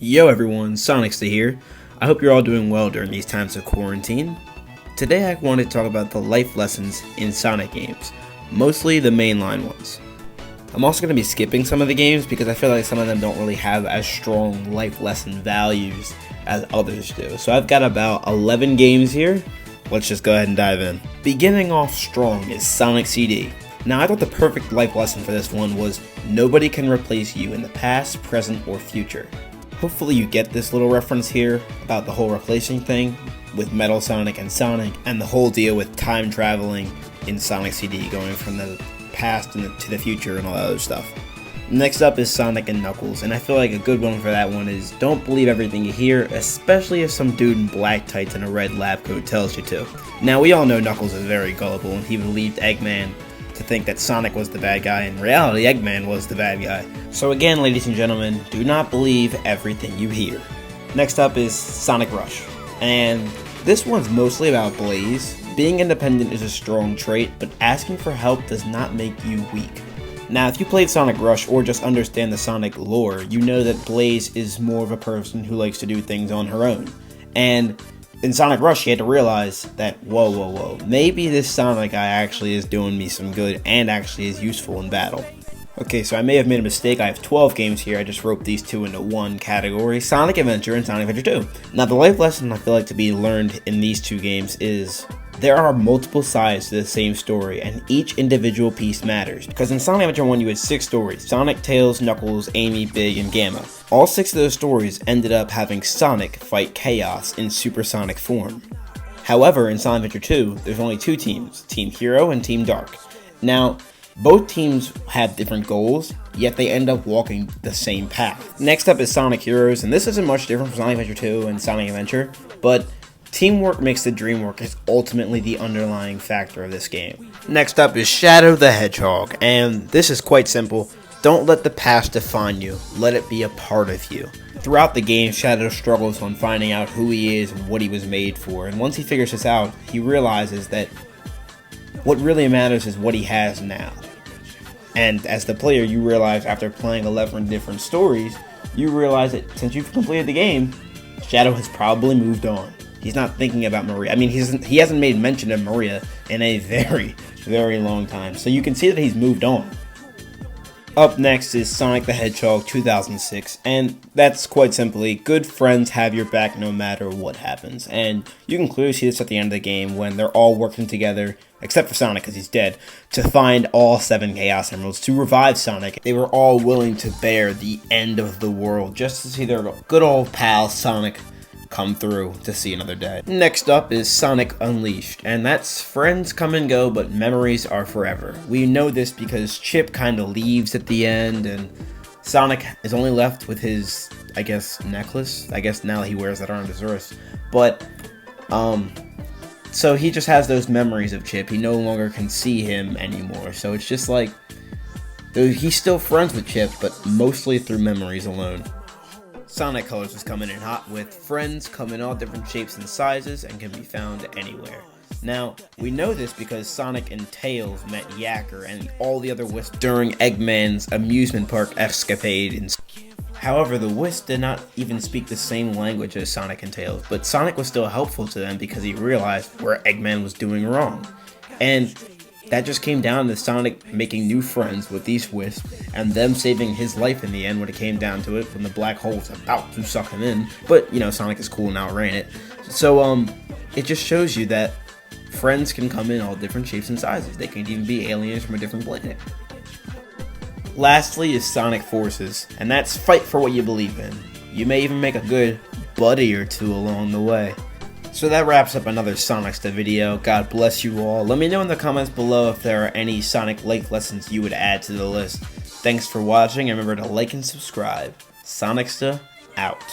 Yo everyone, Sonicsta here. I hope you're all doing well during these times of quarantine. Today I want to talk about the life lessons in Sonic games, mostly the mainline ones. I'm also going to be skipping some of the games because I feel like some of them don't really have as strong life lesson values as others do. So I've got about 11 games here. Let's just go ahead and dive in. Beginning off strong is Sonic CD. Now I thought the perfect life lesson for this one was nobody can replace you in the past, present, or future. Hopefully you get this little reference here about the whole replacing thing with Metal Sonic and the whole deal with time traveling in Sonic CD, going from the past to the future and all that other stuff. Next up is Sonic and Knuckles, and I feel like a good one for that one is don't believe everything you hear, especially if some dude in black tights and a red lab coat tells you to. Now we all know Knuckles is very gullible and he believed Eggman to think that Sonic was the bad guy. In reality, Eggman was the bad guy. So again, ladies and gentlemen, do not believe everything you hear. Next up is Sonic Rush, and this one's mostly about Blaze. Being independent is a strong trait, but asking for help does not make you weak. Now, if you played Sonic Rush or just understand the Sonic lore, you know that Blaze is more of a person who likes to do things on her own. And in Sonic Rush, you had to realize that, whoa, maybe this Sonic guy actually is doing me some good and actually is useful in battle. Okay, so I may have made a mistake. I have 12 games here. I just roped these two into one category, Sonic Adventure and Sonic Adventure 2. Now, the life lesson I feel like to be learned in these two games is there are multiple sides to the same story, and each individual piece matters. Because in Sonic Adventure 1, you had 6 stories: Sonic, Tails, Knuckles, Amy, Big, and Gamma. All 6 of those stories ended up having Sonic fight Chaos in supersonic form. However, in Sonic Adventure 2, there's only 2 teams, Team Hero and Team Dark. Now, both teams have different goals, yet they end up walking the same path. Next up is Sonic Heroes, and this isn't much different from Sonic Adventure 2 and Sonic Adventure, but teamwork makes the dream work is ultimately the underlying factor of this game. Next up is Shadow the Hedgehog, and this is quite simple. Don't let the past define you, let it be a part of you. Throughout the game, Shadow struggles on finding out who he is and what he was made for, and once he figures this out, he realizes that what really matters is what he has now. And as the player, you realize after playing 11 different stories, you realize that since you've completed the game, Shadow has probably moved on. He's not thinking about Maria. I mean, he hasn't made mention of Maria in a very, very long time. So you can see that he's moved on. Up next is Sonic the Hedgehog 2006, and that's quite simply, good friends have your back no matter what happens. And you can clearly see this at the end of the game when they're all working together, except for Sonic because he's dead, to find all 7 Chaos Emeralds to revive Sonic. They were all willing to bear the end of the world just to see their good old pal Sonic come through to see another day. Next up is Sonic Unleashed, and that's friends come and go, but memories are forever. We know this because Chip kind of leaves at the end, and Sonic is only left with his, I guess, necklace. I guess now he wears that around his wrist. But, so he just has those memories of Chip. He no longer can see him anymore, so it's just like, he's still friends with Chip, but mostly through memories alone. Sonic Colors is coming in hot with friends come in all different shapes and sizes and can be found anywhere. Now, we know this because Sonic and Tails met Yacker and all the other Wisps during Eggman's amusement park escapade. However, the Wisps did not even speak the same language as Sonic and Tails, but Sonic was still helpful to them because he realized where Eggman was doing wrong. And that just came down to Sonic making new friends with these Wisps and them saving his life in the end when it came down to it when the black hole was about to suck him in. But, you know, Sonic is cool and outran it. So, it just shows you that friends can come in all different shapes and sizes. They can even be aliens from a different planet. Lastly is Sonic Forces, and that's fight for what you believe in. You may even make a good buddy or two along the way. So that wraps up another Sonicsta video. God bless you all. Let me know in the comments below if there are any Sonic life lessons you would add to the list. Thanks for watching, and remember to like and subscribe. Sonicsta out.